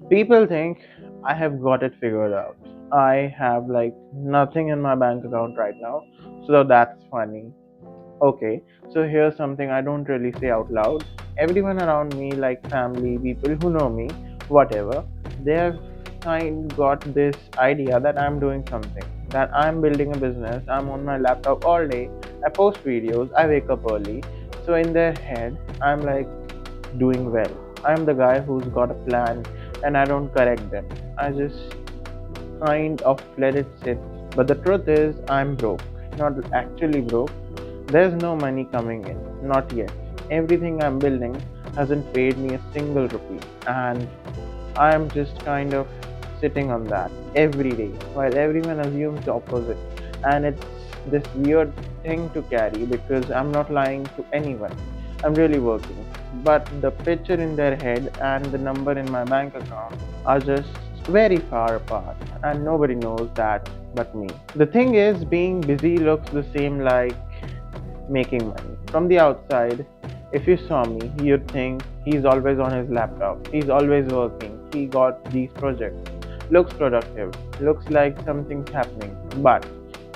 People think I have got it figured out. I have like nothing in my bank account right now, so that's funny. Okay, so here's something I don't really say out loud. Everyone around me, like family, people who know me, whatever, they have kind got this idea that I'm doing something, that I'm building a business, I'm on my laptop all day, I post videos, I wake up early. So in their head, I'm like doing well. I'm the guy who's got a plan and I don't correct them. I just kind of let it sit. But the truth is, I'm broke. Not actually broke. There's no money coming in. Not yet. Everything I'm building hasn't paid me a single rupee. And I'm just kind of sitting on that every day while everyone assumes the opposite. And it's this weird thing to carry because I'm not lying to anyone. I'm really working. But the picture in their head and the number in my bank account are just very far apart, and nobody knows that but me. The thing is, being busy looks the same like making money. From the outside, if you saw me, you'd think he's always on his laptop, he's always working, he got these projects, looks productive, looks like something's happening. But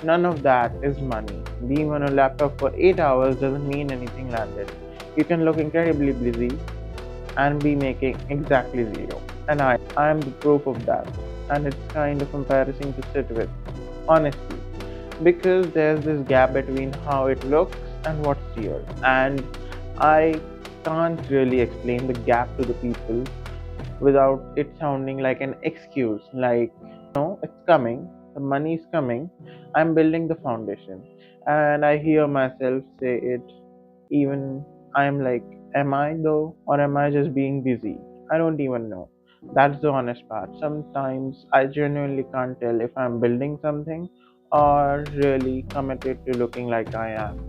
none of that is money. Being on a laptop for 8 hours doesn't mean anything landed. You can look incredibly busy and be making exactly zero. And I am the proof of that. And it's kind of embarrassing to sit with, honestly, because there's this gap between how it looks and what's real. And I can't really explain the gap to the people without it sounding like an excuse, like, no, it's coming, the money is coming, I'm building the foundation. And I hear myself say it, even I'm like, am I though, or am I just being busy? I don't even know. That's the honest part. Sometimes I genuinely can't tell if I'm building something or really committed to looking like I am.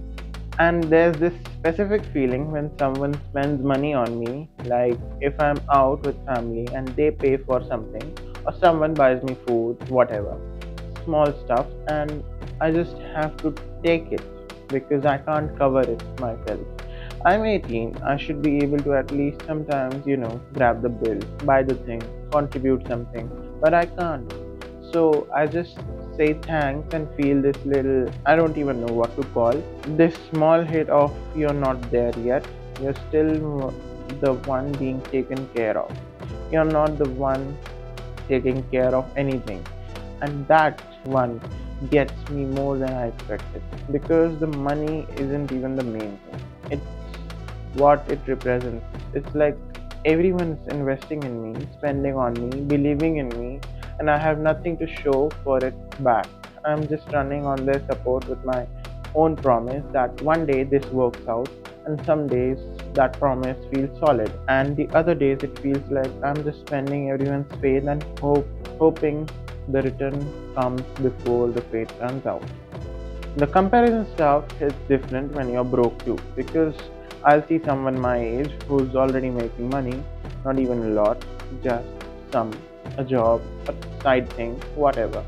And there's this specific feeling when someone spends money on me, like if I'm out with family and they pay for something, or someone buys me food, whatever, small stuff, and I just have to take it because I can't cover it myself. I'm 18, I should be able to at least sometimes, grab the bill, buy the thing, contribute something, but I can't. So I just say thanks and feel this little, I don't even know what to call, this small hit of you're not there yet. You're still the one being taken care of. You're not the one taking care of anything. And that one gets me more than I expected because the money isn't even the main thing. It's what it represents. It's like everyone is investing in me, spending on me, believing in me, and I have nothing to show for it back. I'm just running on their support with my own promise that one day this works out, and some days that promise feels solid, and the other days it feels like I'm just spending everyone's faith and hoping the return comes before the faith runs out. The comparison stuff is different when you're broke too, because I'll see someone my age who's already making money, not even a lot, just some, a job, a side thing, whatever,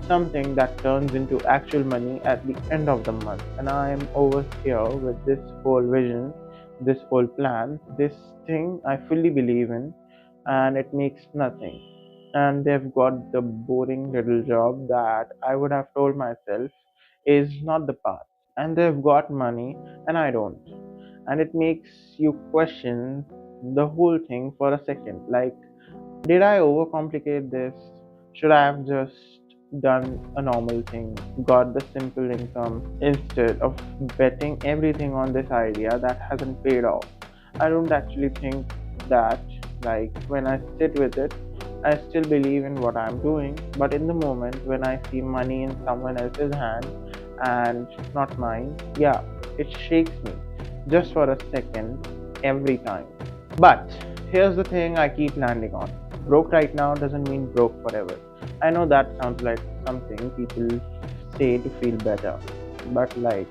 something that turns into actual money at the end of the month. And I am over here with this whole vision, this whole plan, this thing I fully believe in, and it makes nothing. And they've got the boring little job that I would have told myself is not the path. And they've got money, and I don't. And it makes you question the whole thing for a second. Like, did I overcomplicate this? Should I have just done a normal thing, got the simple income instead of betting everything on this idea that hasn't paid off? I don't actually think that. Like, when I sit with it, I still believe in what I'm doing, but in the moment when I see money in someone else's hand and not mine, yeah, it shakes me just for a second every time. But here's the thing I keep landing on: broke right now doesn't mean broke forever. I know that sounds like something people say to feel better, but like,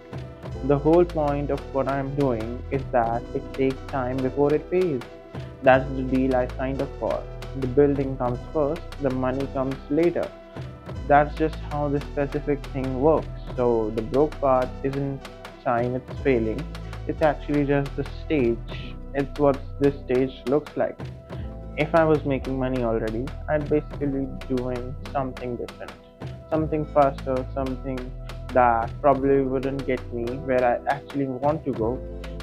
the whole point of what I'm doing is that it takes time before it pays. That's the deal I signed up for. The building comes first, the money comes later. That's just how this specific thing works. So the broke part isn't sign it's failing. It's actually just the stage. It's what this stage looks like. If I was making money already, I'd basically be doing something different, something faster, something that probably wouldn't get me where I actually want to go.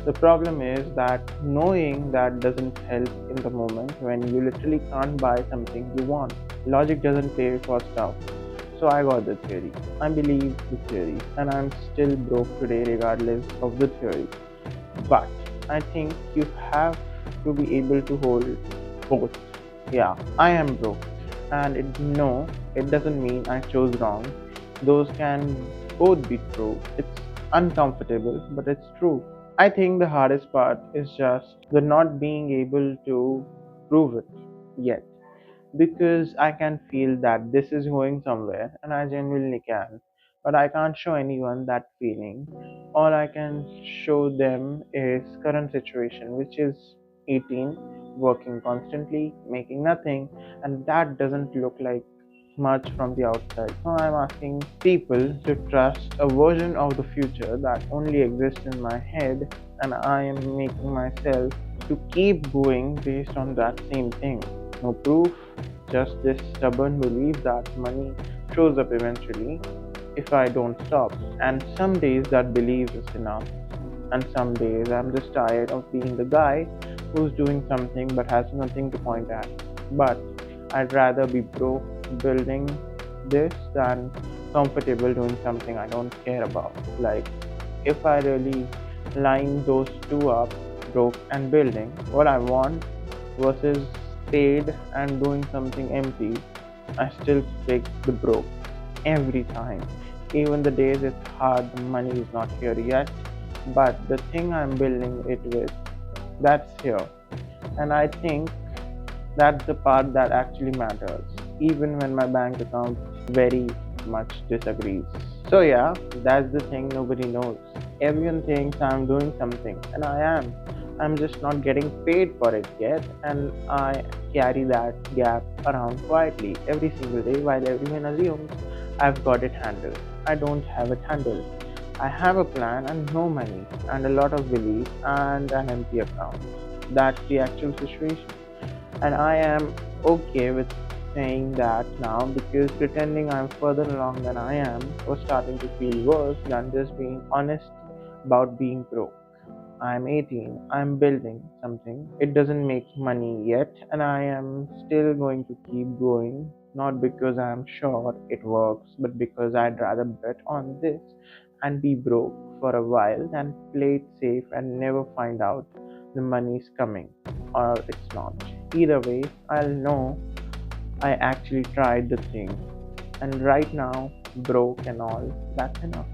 The problem is that knowing that doesn't help in the moment when you literally can't buy something you want. Logic doesn't pay for stuff. So I got the theory. I believe the theory, and I'm still broke today regardless of the theory. But I think you have to be able to hold both. Yeah, I am broke, and no, it doesn't mean I chose wrong. Those can both be true. It's uncomfortable, but it's true. I think the hardest part is just the not being able to prove it yet, because I can feel that this is going somewhere and I genuinely can. But I can't show anyone that feeling. All I can show them is current situation, which is 18, working constantly, making nothing, and that doesn't look like much from the outside. So I'm asking people to trust a version of the future that only exists in my head, and I am making myself to keep going based on that same thing. No proof, just this stubborn belief that money shows up eventually if I don't stop. And some days that belief is enough, and some days I'm just tired of being the guy who's doing something but has nothing to point at. But I'd rather be broke building this than comfortable doing something I don't care about. Like, if I really line those two up, broke and building, what I want versus paid and doing something empty, I still pick the broke every time. Even the days it's hard, the money is not here yet, but the thing I'm building it with, that's here. And I think that's the part that actually matters, even when my bank account very much disagrees. So, yeah, that's the thing nobody knows. Everyone thinks I'm doing something, and I am. I'm just not getting paid for it yet, and I carry that gap around quietly every single day while everyone assumes I've got it handled. I don't have it handled. I have a plan and no money, and a lot of belief and an empty account. That's the actual situation. And I am okay with saying that now because pretending I'm further along than I am was starting to feel worse than just being honest about being broke. I'm 18, I'm building something. It doesn't make money yet, and I am still going to keep going, not because I'm sure it works, but because I'd rather bet on this and be broke for a while than play it safe and never find out the money's coming or it's not. Either way, I'll know I actually tried the thing, and right now, broke and all, that's enough.